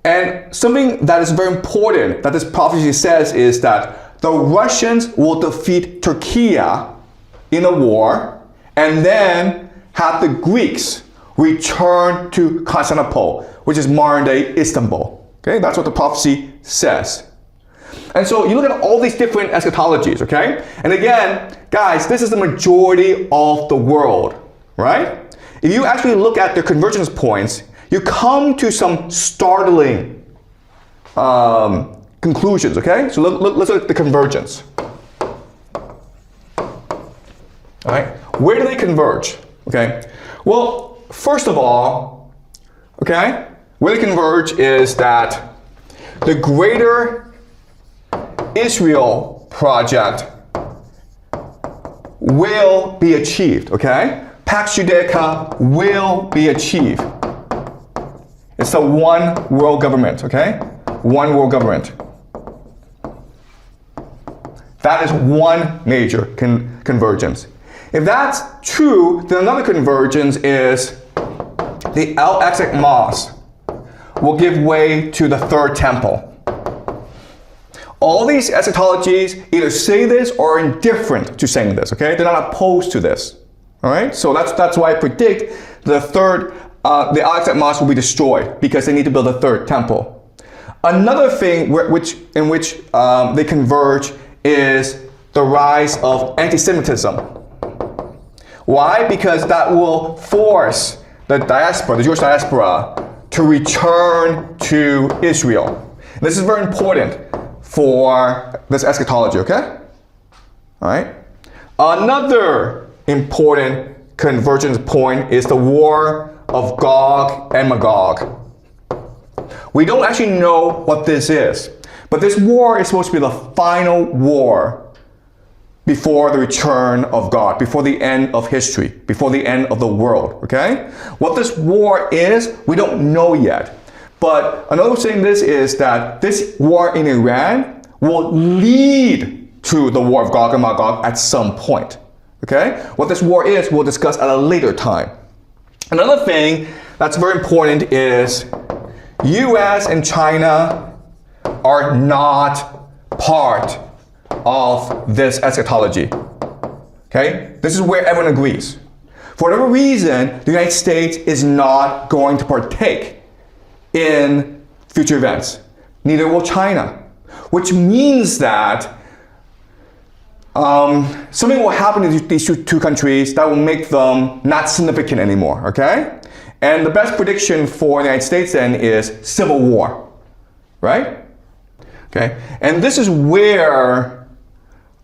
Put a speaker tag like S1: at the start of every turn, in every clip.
S1: And something that is very important that this prophecy says is that the Russians will defeat Turkey in a war and then have the Greeks return to Constantinople, which is modern day Istanbul. Okay, that's what the prophecy says. And so you look at all these different eschatologies, okay? And again, guys, this is the majority of the world, right? If you actually look at the convergence points, you come to some startling conclusions, okay? So let's look at the convergence. All right, where do they converge? Okay, well, first of all, okay, where they converge is that the greater Israel project will be achieved, okay? Pax Judaica will be achieved. It's a one world government, okay? One world government. That is one major convergence. If that's true, then another convergence is the Al-Aqsa Mosque will give way to the third temple. All these eschatologies either say this or are indifferent to saying this, okay? They're not opposed to this, all right? So that's why I predict the Al-Aqsa Mosque will be destroyed because they need to build a third temple. Another thing in which they converge is the rise of anti-Semitism. Why? Because that will force the diaspora, the Jewish diaspora, to return to Israel. And this is very important for this eschatology, okay? All right. Another important convergence point is the war of Gog and Magog. We don't actually know what this is, but this war is supposed to be the final war before the return of God, before the end of history, before the end of the world, okay? What this war is, we don't know yet. But another thing this is that this war in Iran will lead to the war of Gog and Magog at some point, okay? What this war is, we'll discuss at a later time. Another thing that's very important is US and China are not part of this eschatology, okay? This is where everyone agrees. For whatever reason, the United States is not going to partake in future events. Neither will China, which means that something will happen to these two countries that will make them not significant anymore, okay? And the best prediction for the United States then is civil war, right? Okay, and this is where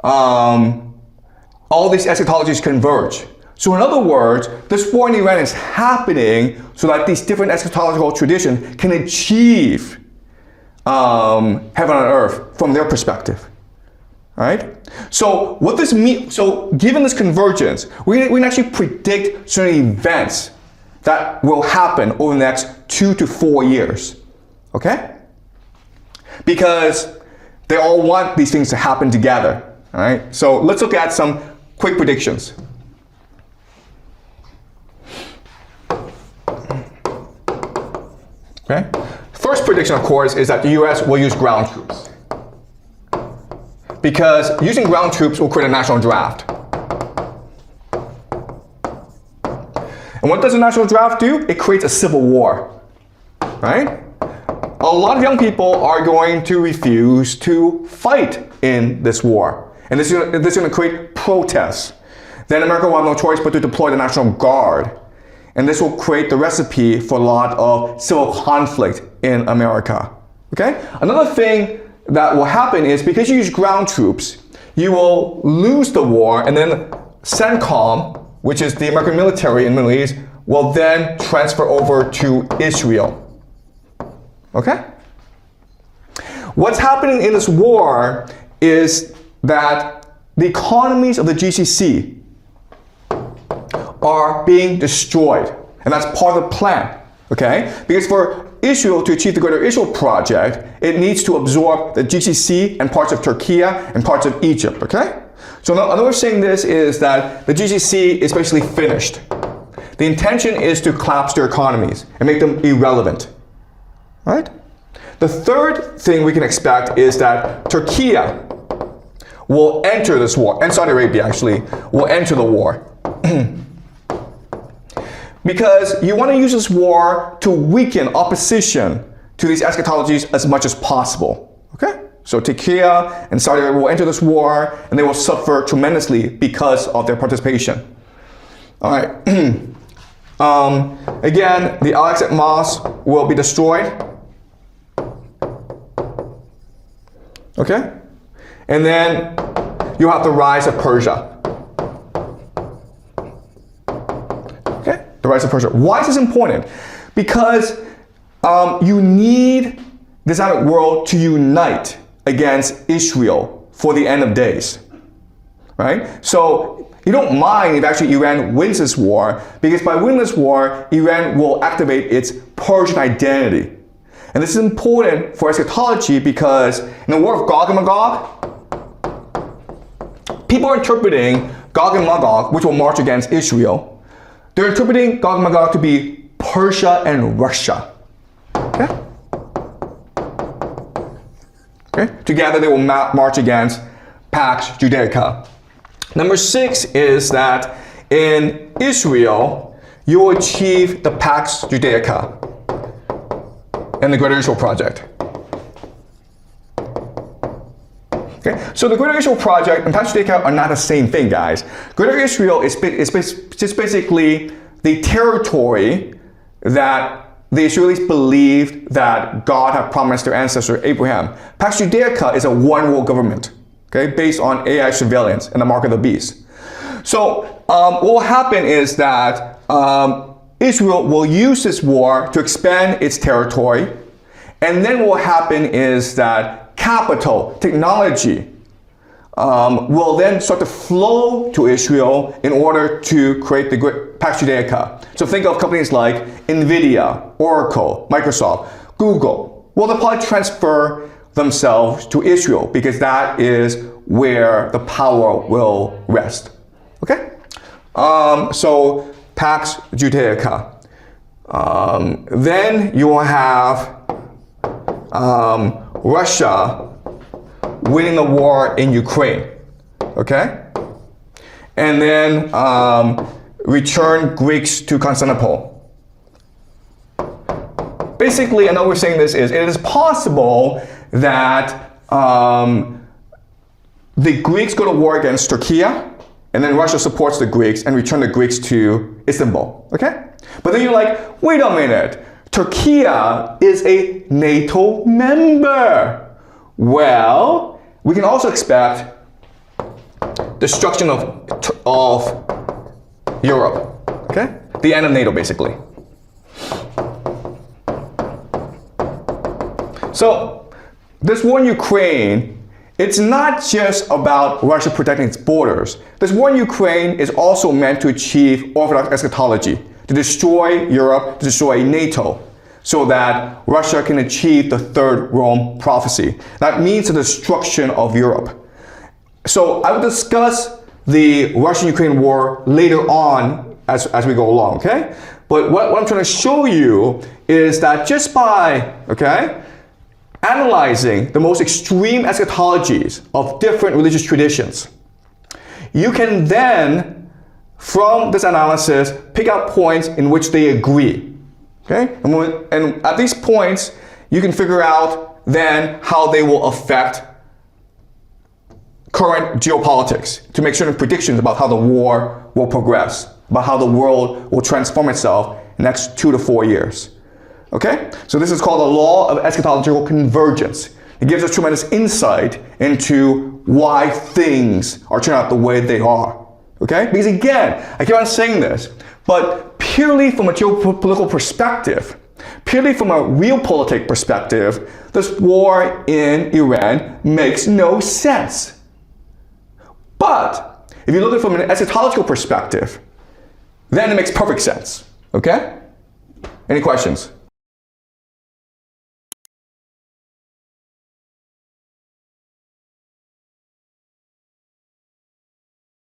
S1: all these eschatologies converge. So in other words, this war in Iran is happening so that these different eschatological traditions can achieve heaven on earth from their perspective. All right? So what this means, so given this convergence, we can actually predict certain events that will happen over the next 2 to 4 years. Okay? Because they all want these things to happen together. All right? So let's look at some quick predictions. Okay? First prediction, of course, is that the US will use ground troops. Because using ground troops will create a national draft. And what does a national draft do? It creates a civil war, right? A lot of young people are going to refuse to fight in this war. And this is going to create protests. Then America will have no choice but to deploy the National Guard. And this will create the recipe for a lot of civil conflict in America. Okay? Another thing that will happen is because you use ground troops, you will lose the war, and then CENTCOM, which is the American military in the Middle East, will then transfer over to Israel. Okay? What's happening in this war is that the economies of the GCC are being destroyed. And that's part of the plan. Okay? Because for Israel to achieve the Greater Israel Project, it needs to absorb the GCC and parts of Turkey and parts of Egypt. Okay? So another way of saying this is that the GCC is basically finished. The intention is to collapse their economies and make them irrelevant. Right? The third thing we can expect is that Turkey will enter this war, and Saudi Arabia actually, will enter the war. Because you want to use this war to weaken opposition to these eschatologies as much as possible. Okay? So Turkey and Saudi Arabia will enter this war, and they will suffer tremendously because of their participation. All right. Again, the Al-Aqsa Mosque will be destroyed. Okay? And then you have the rise of Persia. Okay? The rise of Persia. Why is this important? Because you need the Islamic world to unite against Israel for the end of days. Right? So you don't mind if actually Iran wins this war, because by winning this war, Iran will activate its Persian identity. And this is important for eschatology because in the war of Gog and Magog, people are interpreting Gog and Magog, which will march against Israel. They're interpreting Gog and Magog to be Persia and Russia. Okay? Okay? Together they will march against Pax Judaica. Number 6 is that in Israel, you will achieve the Pax Judaica and the Greater Israel Project. Okay, so the Greater Israel Project and Pax Judaica are not the same thing, guys. Greater Israel is just basically the territory that the Israelis believed that God had promised their ancestor Abraham. Pax Judaica is a one world government, okay, based on AI surveillance and the mark of the beast. So what will happen is that Israel will use this war to expand its territory, and then what will happen is that capital, technology, will then start to flow to Israel in order to create the Pax Judaica. So think of companies like NVIDIA, Oracle, Microsoft, Google. Well, they'll probably transfer themselves to Israel because that is where the power will rest. Okay? So Pax Judaica. Then you will have Russia winning the war in Ukraine. Okay? And then return Greeks to Constantinople. Basically, I know we're saying this is, it is possible that the Greeks go to war against Turkey, and then Russia supports the Greeks and return the Greeks to Istanbul, okay? But then you're like, wait a minute, Turkey is a NATO member. Well, we can also expect destruction of Europe, okay? The end of NATO, basically. So, this war in Ukraine, it's not just about Russia protecting its borders. This war in Ukraine is also meant to achieve Orthodox eschatology, to destroy Europe, to destroy NATO, so that Russia can achieve the Third Rome prophecy. That means the destruction of Europe. So I will discuss the Russian-Ukraine war later on as we go along, okay? But what I'm trying to show you is that just by, okay, analyzing the most extreme eschatologies of different religious traditions, you can then, from this analysis, pick out points in which they agree. Okay? And at these points, you can figure out then how they will affect current geopolitics to make certain predictions about how the war will progress, about how the world will transform itself in the next 2 to 4 years. Okay? So this is called the law of eschatological convergence. It gives us tremendous insight into why things are turning out the way they are. Okay? Because again, I keep on saying this, but purely from a geopolitical perspective, purely from a realpolitik perspective, this war in Iran makes no sense. But if you look at it from an eschatological perspective, then it makes perfect sense. Okay? Any questions?